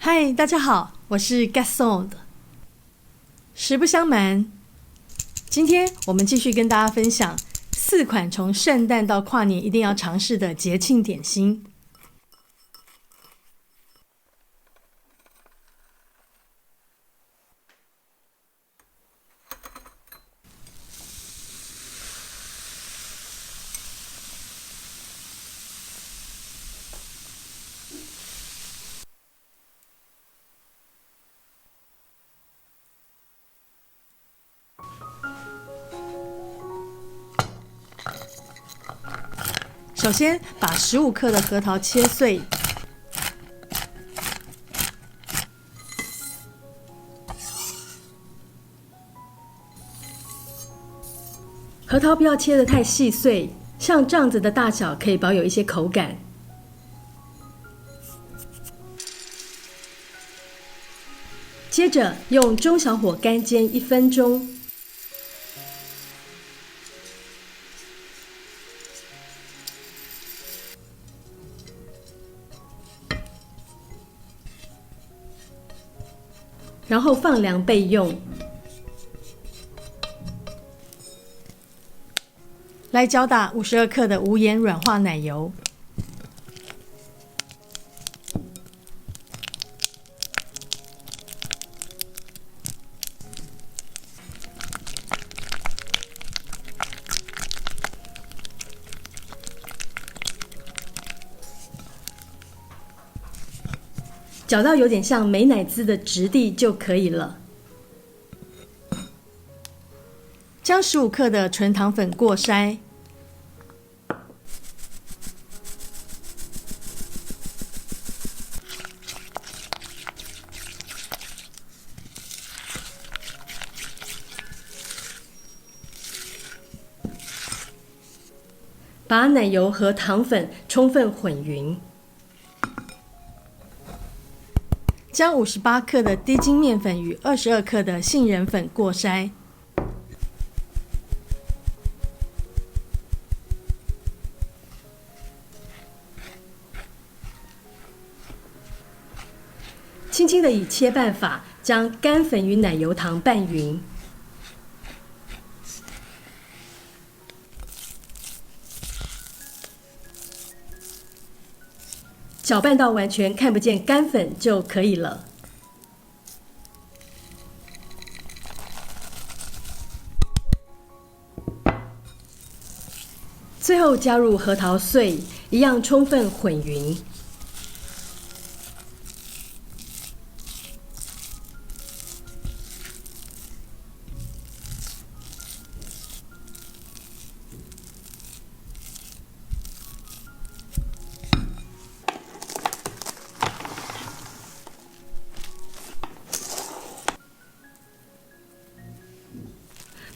嗨，大家好，我是 Gaston。实不相瞒，今天我们继续跟大家分享4款从圣诞到跨年一定要尝试的节庆点心。首先，把15克的核桃切碎，核桃不要切得太细碎，像这样子的大小可以保有一些口感。接着用中小火干煎1分钟。然后放凉备用。来搅打52克的无盐软化奶油，搅到有点像美乃滋的质地就可以了。将15克的纯糖粉过筛，把奶油和糖粉充分混匀。将58克的低筋面粉与22克的杏仁粉过筛，轻轻的以切拌法将干粉与奶油糖拌匀。搅拌到完全看不见干粉就可以了。最后加入核桃碎，一样充分混匀。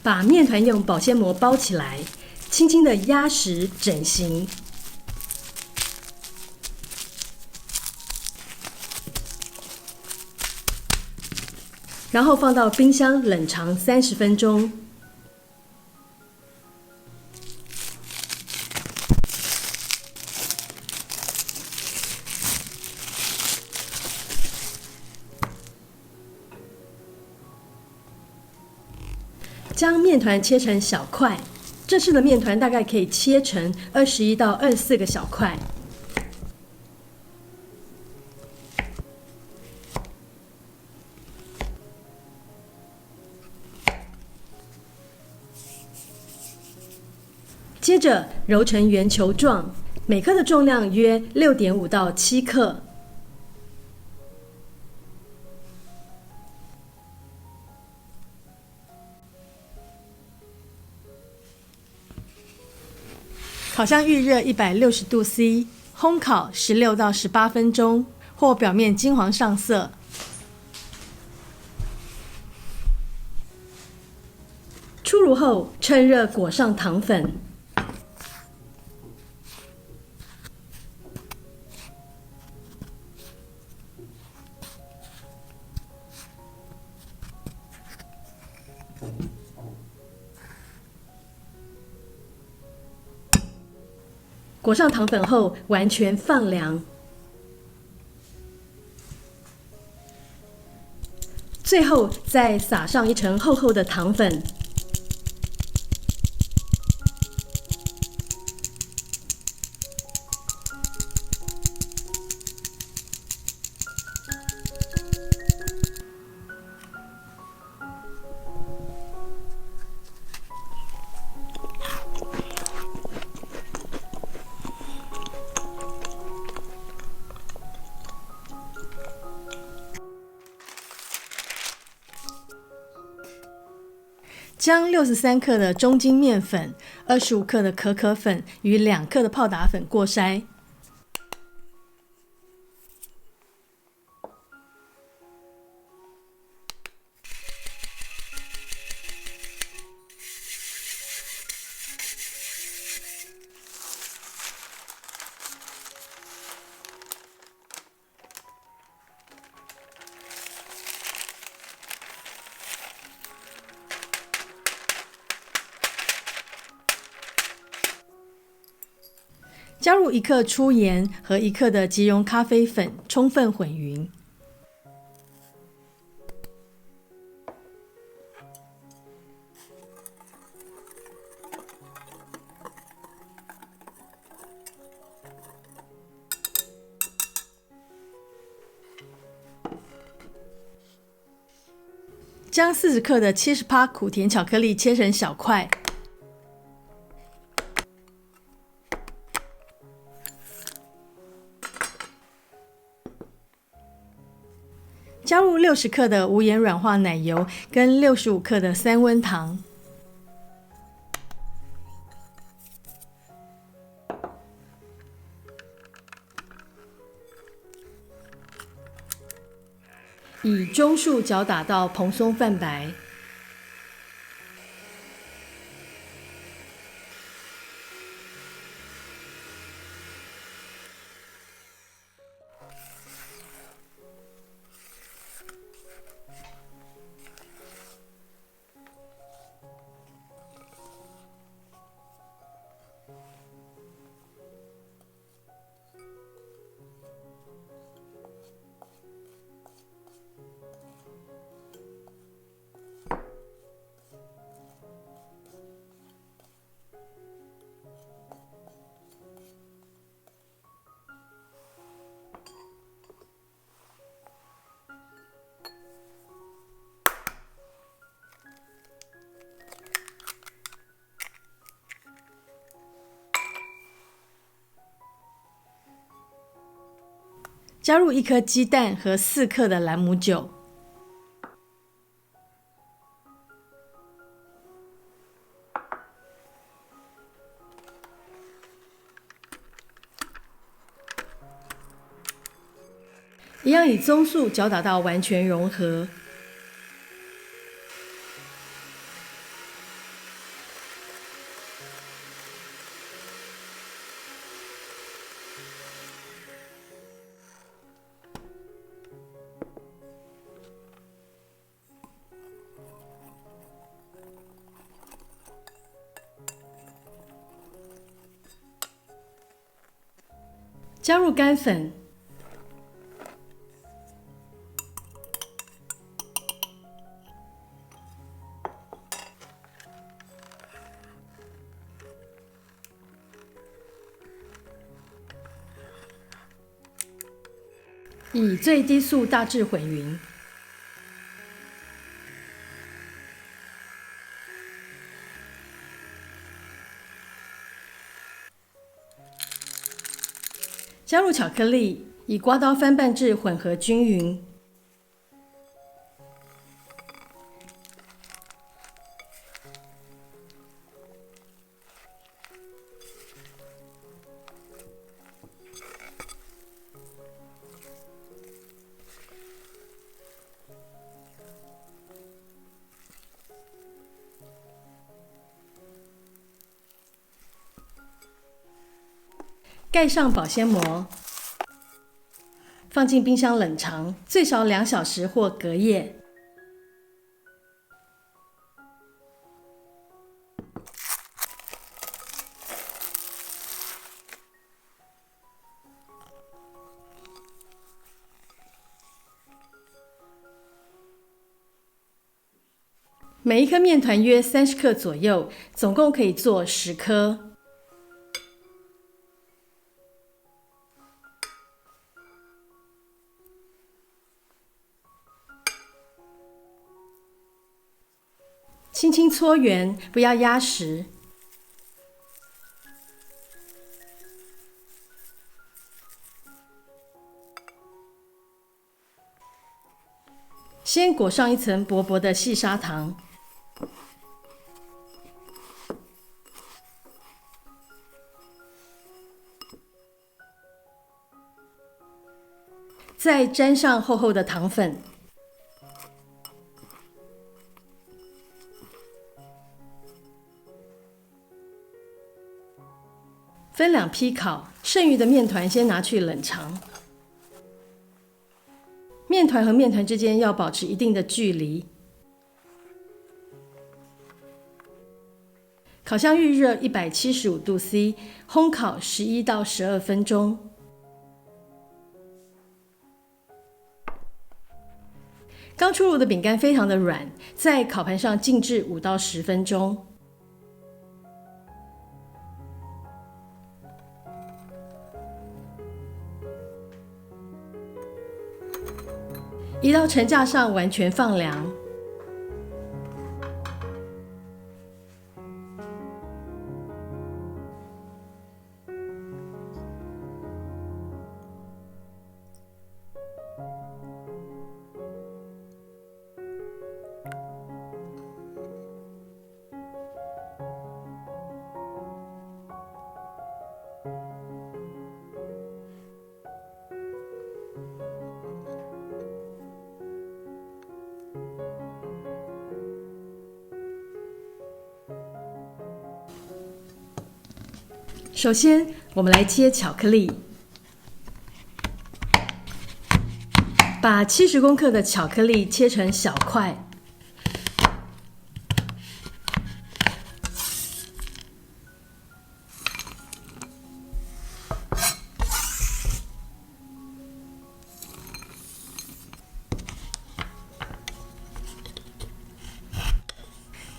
把面团用保鲜膜包起来，轻轻的压实整形。然后放到冰箱冷藏30分钟。将面团切成小块，这次的面团大概可以切成21到24个小块。接着揉成圆球状，每颗的重量约6.5到7克。烤箱预热160度 C， 烘烤16到18分钟，或表面金黄上色。出炉后，趁热裹上糖粉。裹上糖粉后，完全放凉。最后再撒上一层厚厚的糖粉。将63克的中筋面粉、25克的可可粉与2克的泡打粉过筛，加入1克粗盐和1克的即溶咖啡粉，充分混匀。将40克的70%苦甜巧克力切成小块。加入60克的无盐软化奶油跟65克的3温糖，以中速搅打到蓬松泛白。加入1颗鸡蛋和4克的兰姆酒，一样以中速搅打到完全融合。加入干粉，以最低速大致混匀。加入巧克力，以刮刀翻拌至混合均匀。盖上保鲜膜，放进冰箱冷藏，最少2小时或隔夜。每一颗面团约30克左右，总共可以做10颗。轻轻搓圆，不要压实。先裹上一层薄薄的细砂糖，再沾上厚厚的糖粉，分2批烤，剩余的面团先拿去冷藏。面团和面团之间要保持一定的距离。烤箱预热175度 C， 烘烤11到12分钟。刚出炉的饼干非常的软，在烤盘上静置5到10分钟。移到层架上完全放凉。首先，我们来切巧克力。把70公克的巧克力切成小块，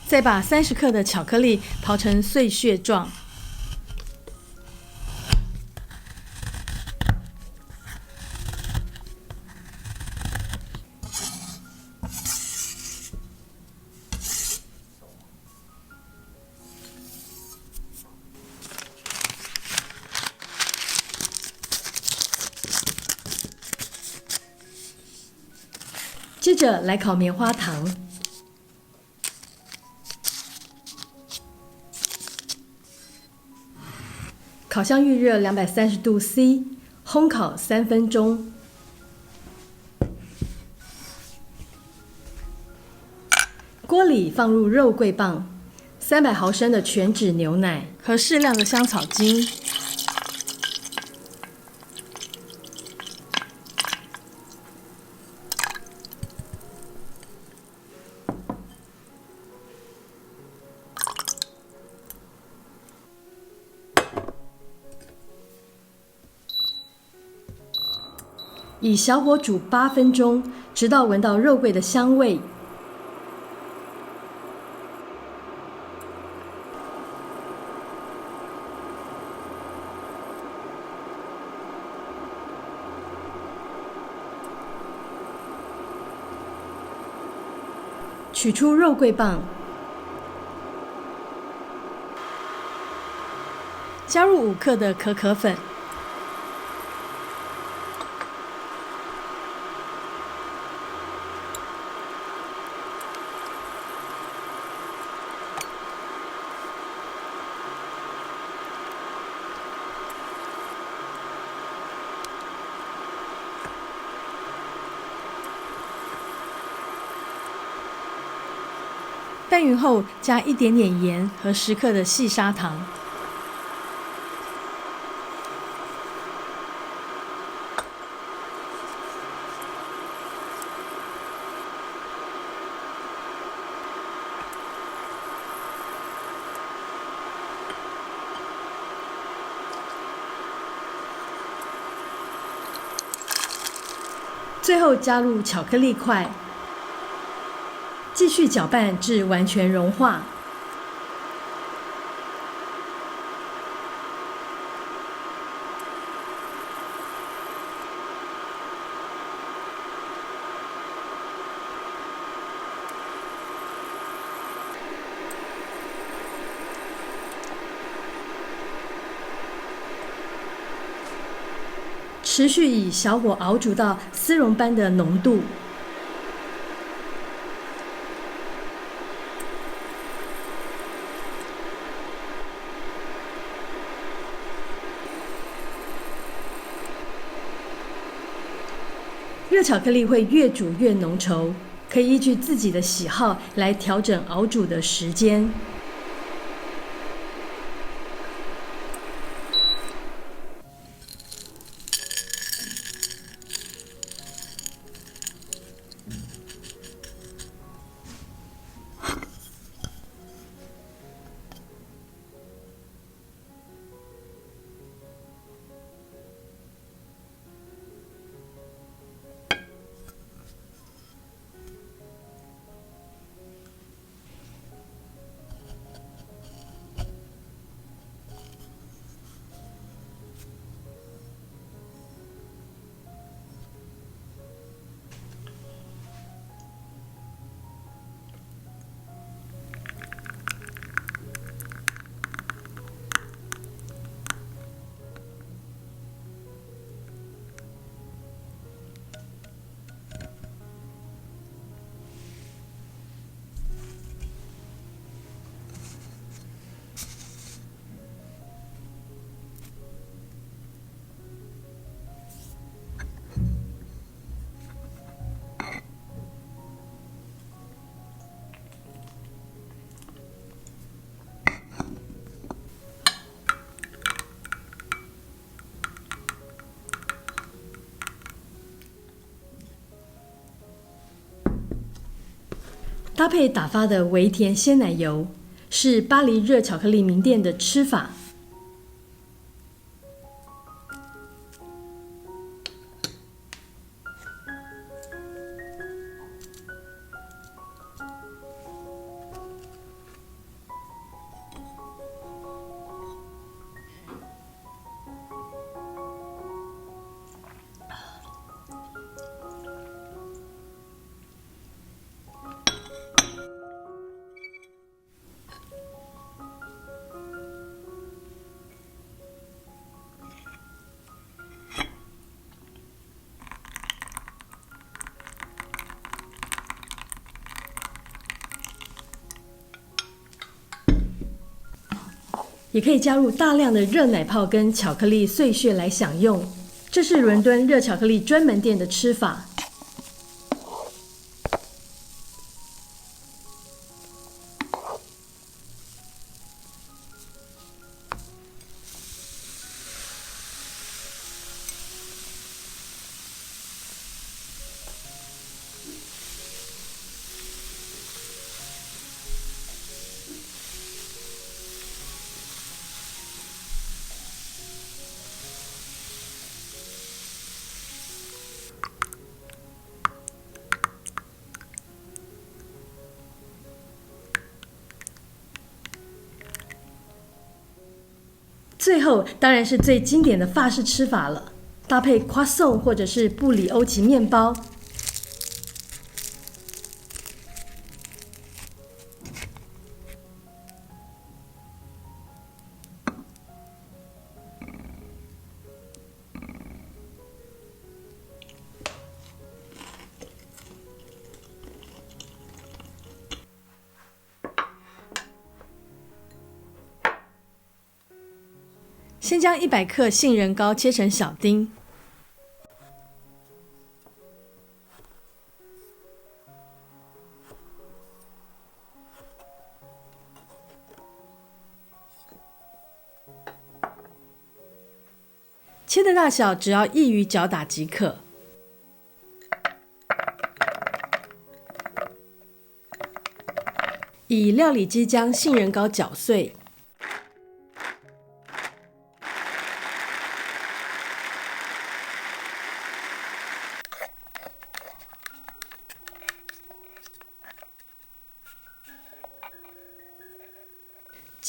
再把30克的巧克力刨成碎屑状。接着来烤棉花糖，烤箱预热230度 C， 烘烤3分钟。锅里放入肉桂棒、300毫升的全脂牛奶和适量的香草精。以小火煮8分钟，直到闻到肉桂的香味。取出肉桂棒，加入5克的可可粉。拌匀后，加一点点盐和10克的细砂糖。最后加入巧克力块。继续搅拌至完全融化。持续以小火熬煮到丝绒般的浓度。热巧克力会越煮越浓稠，可以依据自己的喜好来调整熬煮的时间。搭配打发的微甜鲜奶油，是巴黎热巧克力名店的吃法。也可以加入大量的热奶泡跟巧克力碎屑来享用，这是伦敦热巧克力专门店的吃法。最后当然是最经典的法式吃法了，搭配 croissant 或者是布里欧奇面包。先将100克杏仁膏切成小丁，切的大小只要易于搅打即可。以料理机将杏仁膏搅碎。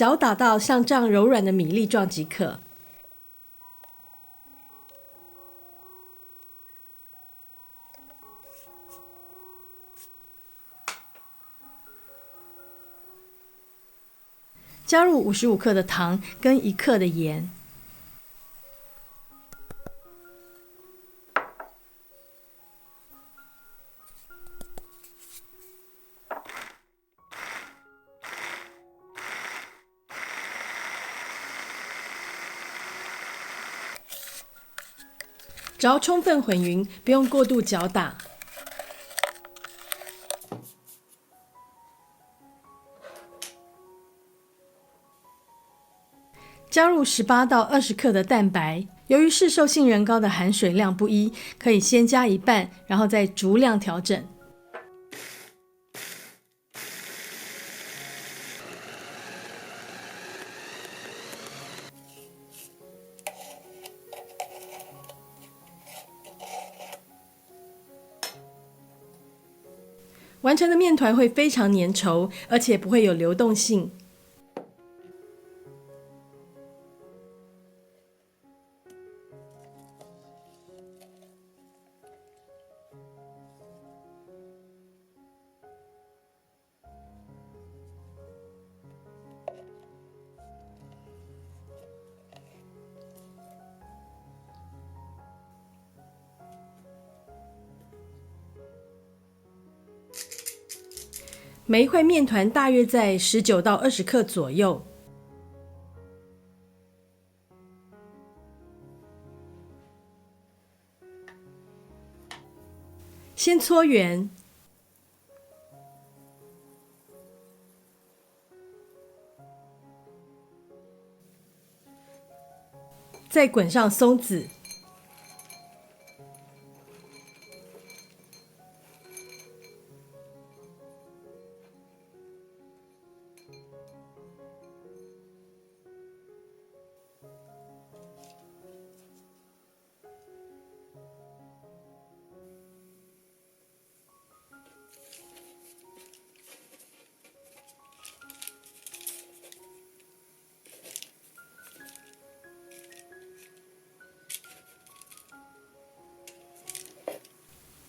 搅打到像这样柔软的米粒状即可。加入55克的糖跟1克的盐。只要充分混匀，不用过度搅打。加入18到20克的蛋白，由于市售杏仁糕的含水量不一，可以先加一半，然后再逐量调整。完成的面团会非常粘稠，而且不会有流动性。每一块面团大约在19到20克左右。先搓圆，再滚上松子。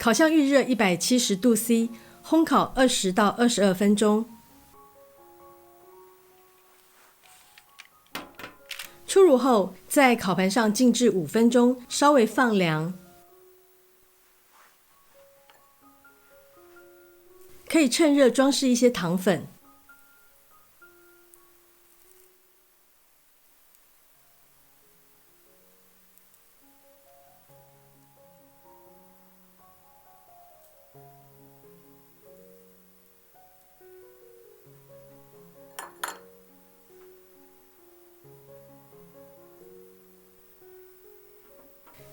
烤箱预热170度 C， 烘烤20到22分钟。出炉后，在烤盘上静置5分钟，稍微放凉。可以趁热装饰一些糖粉。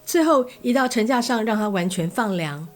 最后移到层架上，让它完全放凉。